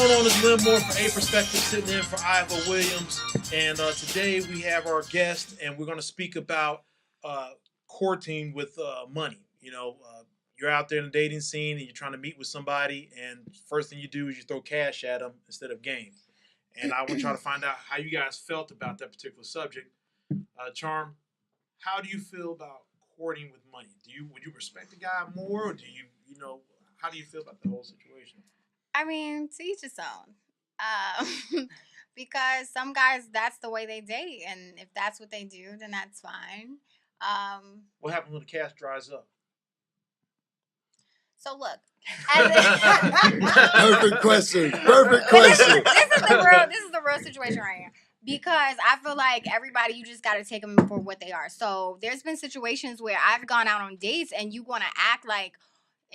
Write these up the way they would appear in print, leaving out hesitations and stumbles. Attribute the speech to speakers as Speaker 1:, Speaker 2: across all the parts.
Speaker 1: going on is Lynn Moore for A Perspective, sitting in for Iowa Williams. And today we have our guest, and we're going to speak about courting with money. You're out there in the dating scene, and you're trying to meet with somebody, and first thing you do is you throw cash at them instead of game. And I want to try to find out how you guys felt about that particular subject. Charm, how do you feel about courting with money? Would you respect the guy more, or do you how do you feel about the whole situation?
Speaker 2: I mean, to each his own. Because some guys, that's the way they date, and if that's what they do, then that's fine.
Speaker 1: What happens when the cash dries up?
Speaker 2: So look,
Speaker 3: Perfect question. Perfect question.
Speaker 2: This is the real situation right here. Because I feel like everybody, you just got to take them for what they are. So there's been situations where I've gone out on dates, and you want to act like,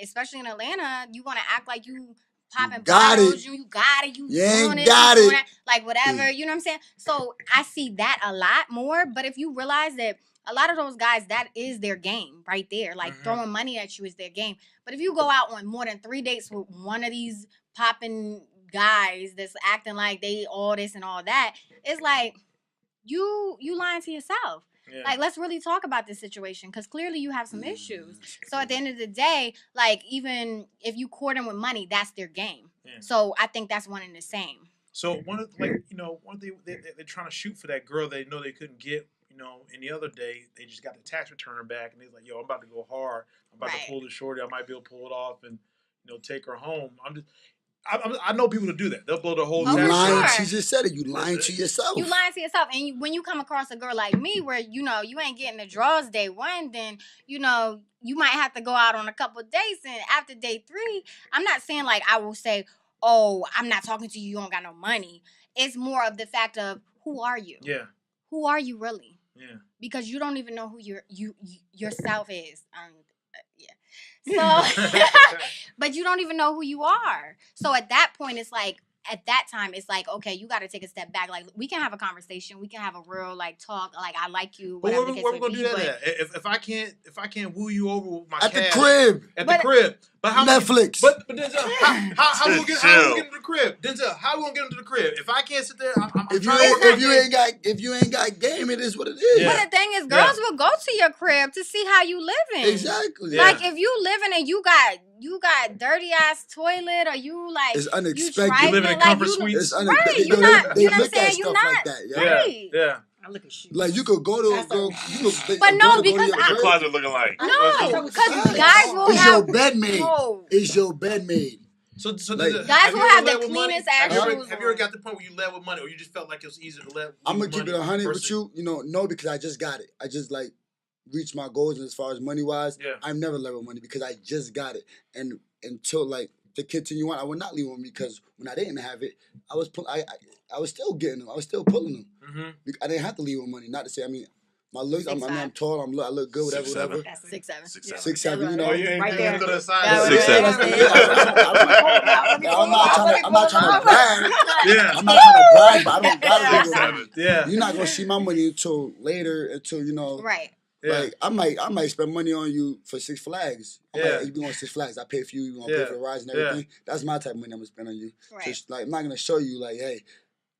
Speaker 2: especially in Atlanta, you want to act like you popping bottles, you got it, you doing it, like whatever, you know what I'm saying? So I see that a lot more. But if you realize that a lot of those guys, that is their game right there, like throwing money at you is their game. But if you go out on more than 3 dates with one of these popping guys that's acting like they all this and all that, it's like you lying to yourself. Yeah. Like, let's really talk about this situation, because clearly you have some issues. So at the end of the day, like, even if you court them with money, that's their game. Yeah. So I think that's one and the same.
Speaker 1: So one of they're trying to shoot for that girl they know they couldn't get, and the other day they just got the tax return back, and they're like, yo, I'm about to go hard. I'm about to pull this shorty. I might be able to pull it off and take her home. I know people who do that. They'll blow the whole tax.
Speaker 3: Lying. She just said it. You lying to yourself.
Speaker 2: You lying to yourself. And when you come across a girl like me, where you ain't getting the draws day one, then you might have to go out on a couple of dates. And after day 3, I'm not saying like I will say, oh, I'm not talking to you. You don't got no money. It's more of the fact of, who are you? Yeah. Who are you really? Yeah. Because you don't even know who yourself is. So, but you don't even know who you are. So at that point, it's like, okay, you got to take a step back. Like, we can have a conversation. We can have a real, talk. Like, I like you.
Speaker 1: Whatever the case may be. Where we going to do that at? If I can't woo you over with my
Speaker 3: at
Speaker 1: cash.
Speaker 3: At the crib.
Speaker 1: But how
Speaker 3: Netflix.
Speaker 1: But Denzel, how we get him to the crib? Denzel, how we gonna get him to the crib? If I can't sit there, I'm trying to work.
Speaker 3: If you ain't got game, it is what it is.
Speaker 2: Yeah. But the thing is, girls will go to your crib to see how you living.
Speaker 3: Exactly.
Speaker 2: Yeah. Like, if you living and you got dirty ass toilet, or you
Speaker 3: it's unexpected.
Speaker 1: You live in a comfort suite.
Speaker 3: It's unexpected. Right. You're not.
Speaker 2: You know what I'm saying? You're not. Like that,
Speaker 3: right.
Speaker 1: Yeah.
Speaker 4: I look at you.
Speaker 3: Like, you could go to go.
Speaker 2: But no, because
Speaker 5: your closet looking like.
Speaker 2: No, because guys will
Speaker 3: it's
Speaker 2: have.
Speaker 3: Your bed maid. No. It's your bed maid.
Speaker 1: So
Speaker 2: guys will have the cleanest ass shoes.
Speaker 1: Have you ever got to the point where you led with money, or you just felt like it was easier to let?
Speaker 3: I'm gonna keep it 100 with you. No, because I just got it. I just reached my goals, and as far as money wise, I've never led with money because I just got it. And until to continue on, I would not leave with me, because when I didn't have it, I was still getting them. I was still pulling them. Mm-hmm. I didn't have to leave with money. Not to say, my looks. I'm tall. I look good. Whatever.
Speaker 2: 6'7".
Speaker 3: 6'7".
Speaker 1: Oh, you ain't
Speaker 4: right there.
Speaker 1: To the side.
Speaker 5: 6'7".
Speaker 3: I'm not trying to brag. Yeah. I'm not trying to brag, but I don't gotta do it.
Speaker 1: Yeah.
Speaker 3: You're not gonna see my money until later.
Speaker 2: Right.
Speaker 3: Yeah. Like, I might spend money on you for Six Flags. You want Six Flags? I pay for you. You want to pay for the rides and everything. Yeah. That's my type of money I'm gonna spend on you.
Speaker 2: Right.
Speaker 3: So, I'm not gonna show you hey,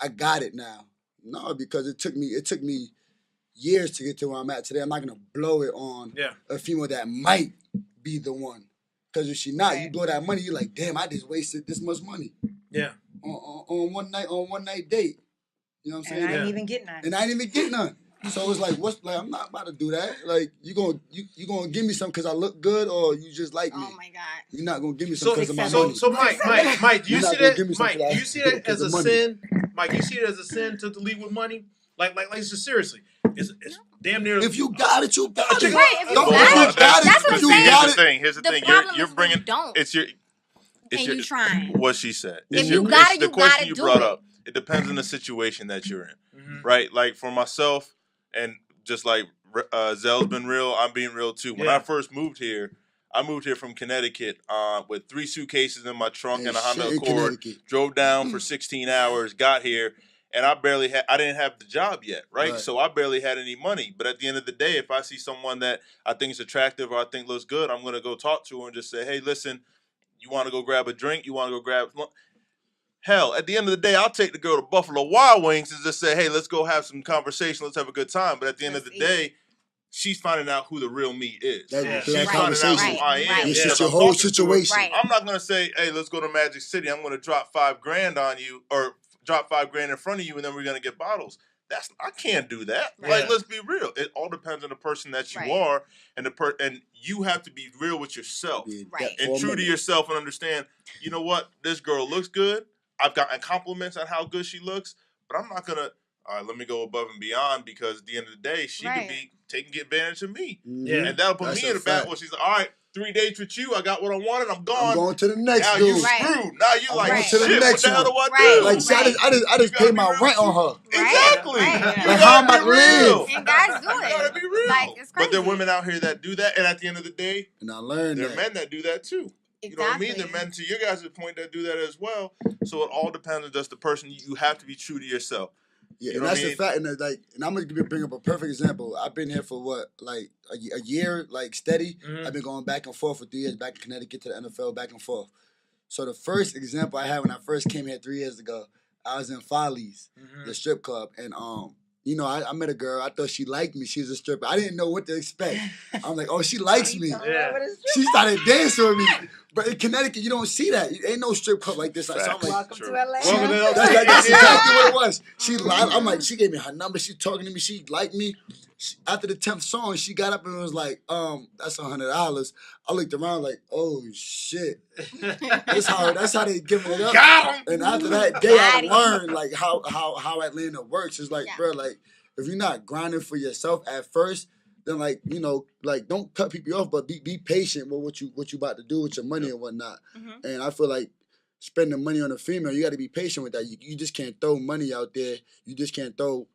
Speaker 3: I got it now. No, because it took me years to get to where I'm at today. I'm not gonna blow it on a female that might be the one. Because if she not, you blow that money, you're like, damn, I just wasted this much money.
Speaker 1: Yeah.
Speaker 3: On one night date. You know what I'm saying?
Speaker 4: And I ain't even get none.
Speaker 3: So it's I'm not about to do that. Like, you gonna give me something because I look good, or you just like me?
Speaker 2: Oh my God!
Speaker 3: You're not gonna give me something because of my money.
Speaker 1: So Mike, do you see that? Mike, do you see that as a sin? Mike, you see it as a sin to leave with money? Like, seriously, it's damn near.
Speaker 3: If you got it, you got it.
Speaker 2: Right? If you got it, that's what I'm saying.
Speaker 5: Here's the thing. You're bringing. It's your.
Speaker 2: You trying.
Speaker 5: What she said.
Speaker 2: If you got it, you got it.
Speaker 5: The question you brought up. It depends on the situation that you're in, right? Like, for myself. And just like Zell's been real, I'm being real too. When I first moved here, I moved here from Connecticut with 3 suitcases in my trunk and a Honda Accord. Drove down for 16 hours, got here, and I didn't have the job yet, right? So I barely had any money. But at the end of the day, if I see someone that I think is attractive or I think looks good, I'm going to go talk to her and just say, hey, listen, you want to go grab a drink? You want to go grab... Hell, at the end of the day, I'll take the girl to Buffalo Wild Wings and just say, hey, let's go have some conversation. Let's have a good time. But at the end of the day, she's finding out who the real me is. She's finding out who I am.
Speaker 3: It's just your whole situation.
Speaker 5: I'm not going to say, hey, let's go to Magic City. I'm going to drop $5,000 on you or drop $5,000 in front of you and then we're going to get bottles. I can't do that. Like, let's be real. It all depends on the person that you are and and you have to be real with yourself and true to yourself and understand, you know what? This girl looks good. I've gotten compliments on how good she looks, but I'm not going to, all right, let me go above and beyond because at the end of the day, she could be taking advantage of me.
Speaker 3: Yeah.
Speaker 5: And that'll put me in a bad where she's like, all right, 3 dates with you, I got what I wanted, I'm gone.
Speaker 3: I'm going to the next
Speaker 5: now
Speaker 3: dude.
Speaker 5: You screwed. Now you like,
Speaker 3: going
Speaker 5: shit,
Speaker 3: to the next
Speaker 5: what the hell do I do?
Speaker 3: Like, see, I just paid my rent on her.
Speaker 5: Exactly.
Speaker 3: Like, how am I live?
Speaker 2: And guys do it.
Speaker 5: You gotta be real.
Speaker 2: Like, it's crazy.
Speaker 5: But there are women out here that do that, and at the end of the day,
Speaker 3: and I learned
Speaker 5: there are men that do that too. You know what I mean? There are men to your guys' point that do that as well. So it all depends on just the person. You have to be true to yourself.
Speaker 3: Yeah,
Speaker 5: you
Speaker 3: and that's the fact. And I'm gonna bring up a perfect example. I've been here for what, like a year, like steady. I've been going back and forth for 3 years, back in Connecticut to the NFL, back and forth. So the first example I had when I first came here 3 years ago, I was in Follies, the strip club, and you know, I met a girl. I thought she liked me. She was a stripper. I didn't know what to expect. I'm like, oh, she likes me. She started dancing with me. But in Connecticut, you don't see that. Ain't no strip club like this. So I'm like,
Speaker 4: welcome to LA.
Speaker 3: That's exactly what it was. She lied. I'm like, she gave me her number. She talking to me. She liked me. After the 10th song, she got up and was like, that's $100. I looked around like, oh shit. That's how they giving it up.
Speaker 5: Got him.
Speaker 3: And after that day, I learned like how Atlanta works. It's like, bro, like if you're not grinding for yourself at first, then like, you know, like don't cut people off, but be patient with what you about to do with your money and whatnot. And I feel like spending money on a female, you got to be patient with that. You just can't throw money out there. You just can't throw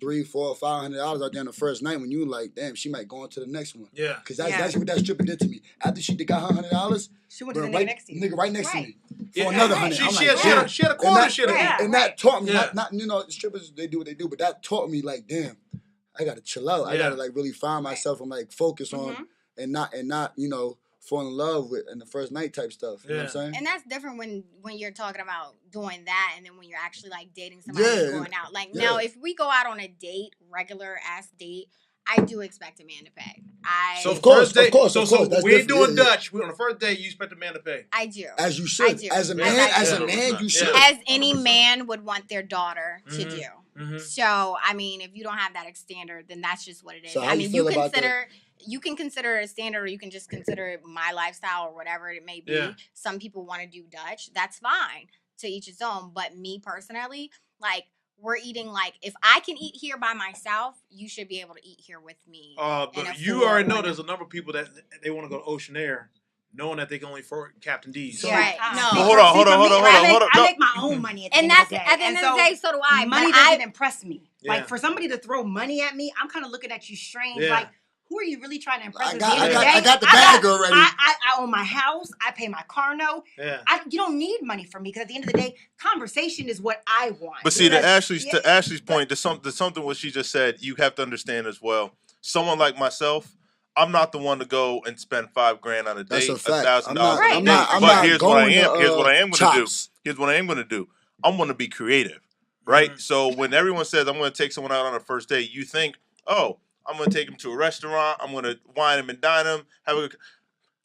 Speaker 3: $300, $400, $500 out there on the first night when you like, damn, she might go on to the next one. Yeah. Because that's what that stripper did to me. After she got her $100,
Speaker 4: she went to the nigga next to you.
Speaker 3: Nigga right next to me for another $100.
Speaker 1: She had a corner shit.
Speaker 3: And that taught me, not you know, strippers, they do what they do, but that taught me like, damn, I got to chill out. I got to like really find myself and like focus on and not, you know, fall in love with in the first night type stuff. You know what I'm saying?
Speaker 2: And that's different when you're talking about doing that and then when you're actually like dating somebody and going out. Like now if we go out on a date, regular ass date, I do expect a man to pay.
Speaker 1: So of course. So we ain't doing Dutch. We on the first date, you expect a man to pay.
Speaker 2: I do.
Speaker 3: As you should. As a man, you should.
Speaker 2: As any man would want their daughter to do. So I mean, if you don't have that standard, then that's just what it is.
Speaker 3: So
Speaker 2: I mean, you can consider it a standard, or you can just consider it my lifestyle or whatever it may be. Yeah. Some people want to do Dutch. That's fine. To each his own. But me personally, like, we're eating, like, if I can eat here by myself, you should be able to eat here with me.
Speaker 1: But you already know there's a number of people that they want to go to Ocean Air, knowing that they can only afford Captain D's.
Speaker 2: Right. No.
Speaker 5: Hold on.
Speaker 4: I make my own money at the end of the day.
Speaker 2: At the end of the day, so do I.
Speaker 4: Money doesn't impress me. Yeah. Like, for somebody to throw money at me, I'm kind of looking at you strange. Yeah. Like, who are you really trying to impress?
Speaker 3: I got the bag already.
Speaker 4: I own my house. I pay my car note. Yeah. You don't need money from me because at the end of the day, conversation is what I want.
Speaker 5: But see, to Ashley's point, there's something what she just said. You have to understand as well. Someone like myself, I'm not the one to go and spend $5,000 on a date, $1,000 on a date. But here's what I am going to do. Here's what I am going to do. I'm going to be creative, right? So when everyone says I'm going to take someone out on a first date, you think, oh, I'm going to take him to a restaurant. I'm going to wine him and dine him.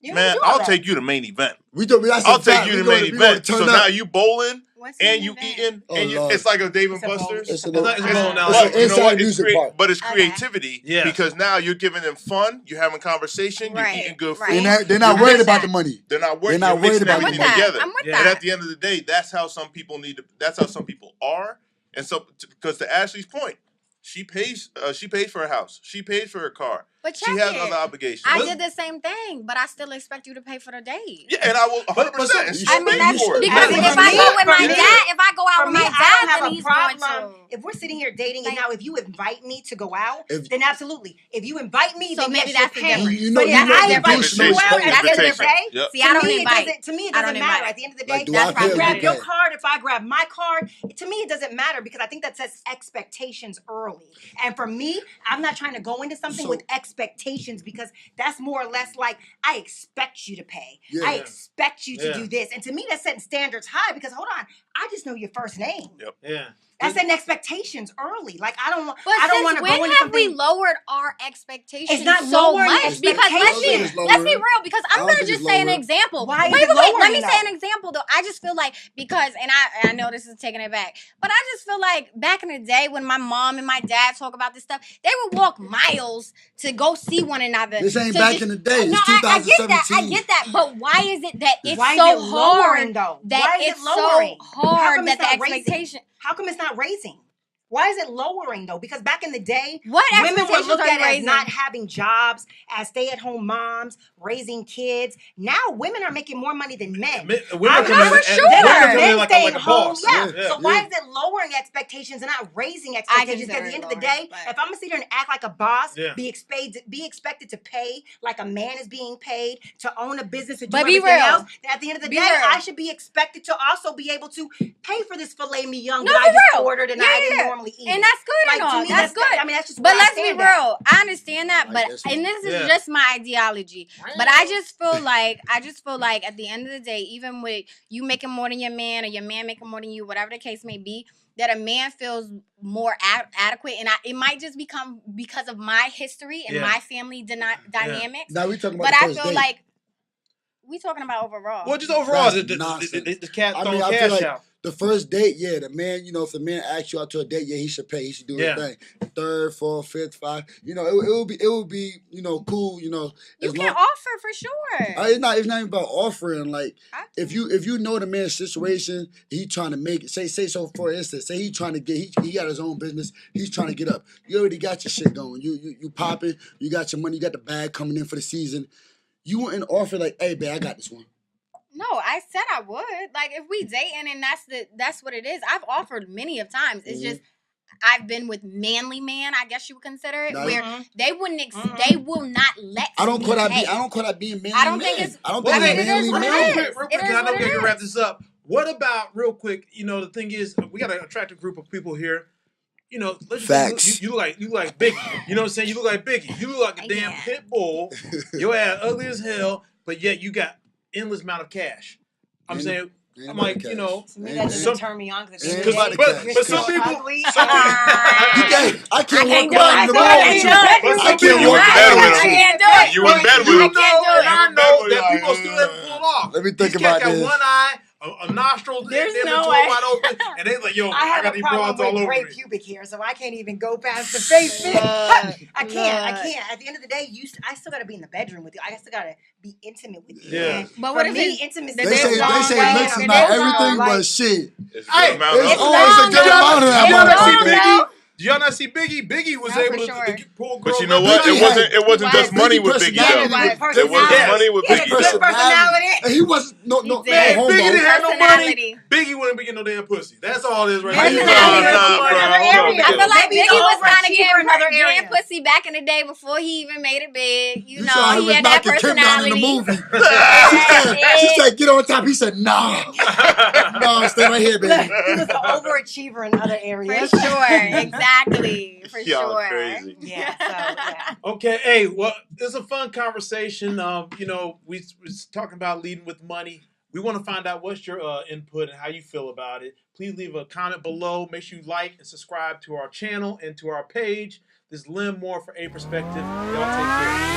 Speaker 5: Man, I'll take you to main event. I'll take you to main event. So now you bowling and you eating. And it's like a Dave and Buster's.
Speaker 1: It's a bowling now.
Speaker 5: But it's creativity because now you're giving them fun. You're having conversation. You're eating good food.
Speaker 3: They're not worried about the money.
Speaker 5: They're not worried about everything together. And at the end of the day, that's how some people that's how some people are. And so, because to Ashley's point, she pays for her house. She pays for her car.
Speaker 2: But
Speaker 5: she has other obligations.
Speaker 2: I did the same thing, but I still expect you to pay for the date.
Speaker 5: Yeah, and I will 100%. And she
Speaker 2: I mean, that's because if I go with my dad, if I go out with my dad, then he's going to.
Speaker 4: If we're sitting here dating, and now if you invite me to go out, then absolutely. If you invite me,
Speaker 2: so
Speaker 4: then
Speaker 2: maybe that's the difference.
Speaker 4: But if I invite you out, that's a pay.
Speaker 2: See, I don't invite.
Speaker 4: To me, it doesn't matter. At the end of the day, if I grab your card, if I grab my card, to me, it doesn't matter because I think that sets expectations early. And for me, I'm not trying to go into something with expectations because that's more or less like, I expect you to pay. I expect you to do this. And to me, that's setting standards high because, hold on, I just know your first name.
Speaker 5: Yep.
Speaker 1: Yeah.
Speaker 4: That's an expectations early. Like I don't want to go
Speaker 2: when
Speaker 4: into
Speaker 2: have
Speaker 4: something.
Speaker 2: we lowered our expectations
Speaker 4: It's not
Speaker 2: so
Speaker 4: lowering
Speaker 2: much? Because let's be real. Because I'm gonna just say an example.
Speaker 4: Why is
Speaker 2: wait.
Speaker 4: it lowering,
Speaker 2: Let me say an example though. I just feel like because, and I know this is taking it back, but I just feel like back in the day when my mom and my dad talk about this stuff, they would walk miles to go see one another.
Speaker 3: This ain't back in the day. It's 2017.
Speaker 2: I get that. But why is it that it's
Speaker 4: why
Speaker 2: so
Speaker 4: is it lowering,
Speaker 2: hard
Speaker 4: though?
Speaker 2: that
Speaker 4: why is
Speaker 2: it's
Speaker 4: it lowering?
Speaker 2: so hard that the
Speaker 4: raising?
Speaker 2: expectation?
Speaker 4: How come it's not raising? Why is it lowering though? Because back in the day,
Speaker 2: what
Speaker 4: women were looked at
Speaker 2: raising?
Speaker 4: as not having jobs, as stay-at-home moms, raising kids. Now women are making more money than men.
Speaker 1: Women
Speaker 2: for sure.
Speaker 1: Men
Speaker 4: like
Speaker 1: staying
Speaker 4: a
Speaker 1: home.
Speaker 4: Yeah. So why is it lowering expectations and not raising expectations? Because at the end of the day, if I'm gonna sit here and act like a boss, be expected to pay like a man is being paid, to own a business, to do everything else, then at the end of the day, I should be expected to also be able to pay for this filet mignon that I just ordered and I didn't normally eat.
Speaker 2: And that's good and all. That's good.
Speaker 4: I mean, that's just.
Speaker 2: But let's be real. I understand that, but and this is just my ideology. But I just feel like at the end of the day, even with you making more than your man or your man making more than you, whatever the case may be, that a man feels more adequate, and it might just become because of my history and my family dynamics.
Speaker 3: Now we talking about.
Speaker 2: But I feel like we talking about overall.
Speaker 1: Well, just overall, the cat throwing cash out.
Speaker 3: The first date, the man, if the man asks you out to a date, he should pay. He should do his thing. Third, fourth, fifth, five. It will be, cool. You
Speaker 2: can offer for sure.
Speaker 3: It's not even about offering. Like if you know the man's situation, he trying to make it. Say so for instance, say he trying to get he got his own business. He's trying to get up. You already got your shit going. You popping. You got your money. You got the bag coming in for the season. You wouldn't offer like, hey, babe, I got this one.
Speaker 2: No, I said I would. Like if we dating and that's what it is. I've offered many of times. It's just I've been with manly man, I guess you would consider it, where they wouldn't they will not let
Speaker 3: I don't call that being manly.
Speaker 2: I don't think it's
Speaker 1: manly man. Real quick, I know we can wrap this up. What about real quick, the thing is we got an attractive group of people here. Let's
Speaker 3: Facts.
Speaker 1: You look like Biggie. You know what I'm saying? You look like Biggie. You look like a damn pit bull. Your ass ugly as hell, but yet you got endless amount of cash. I'm saying, I'm like,
Speaker 4: to me that doesn't turn me on because
Speaker 1: but some people,
Speaker 3: I can't walk around in the mall with you. I can't walk
Speaker 2: around.
Speaker 5: You in bed with him.
Speaker 1: I know that people still haven't pulled off.
Speaker 3: Let me think about this.
Speaker 1: Got one eye. A nostril,
Speaker 2: there's
Speaker 1: no way. Wide open, and they like, yo, I got these broads all over
Speaker 4: me. Pubic hair, so I can't even go past the face. I can't. At the end of the day, I still got to be in the bedroom with you. I still got to be intimate with you.
Speaker 1: Yeah.
Speaker 2: But what
Speaker 4: if intimacy?
Speaker 3: They say looks is not everything, but shit.
Speaker 5: It's
Speaker 3: always a good amount of that.
Speaker 1: Do y'all not see Biggie? Biggie was able to pull girls.
Speaker 5: But you know what? It wasn't just money with Biggie though. It wasn't money with Biggie.
Speaker 4: Personality.
Speaker 3: He wasn't no
Speaker 1: Biggie didn't have no money. Biggie wouldn't be getting no damn pussy. That's all it is right now.
Speaker 2: I feel like Biggie was trying to get pussy back in the day before he even made it big. He had that personality.
Speaker 3: She said, "Get on top." He said, "No, no, stay right here, baby."
Speaker 4: He was an overachiever in other areas.
Speaker 2: For sure, exactly. For sure.
Speaker 5: Crazy.
Speaker 4: Yeah.
Speaker 1: Okay, hey, well, it's a fun conversation. We was talking about leading with money. We want to find out what's your input and how you feel about it. Please leave a comment below. Make sure you like and subscribe to our channel and to our page. This is Lynn Moore for A Perspective. Y'all take care.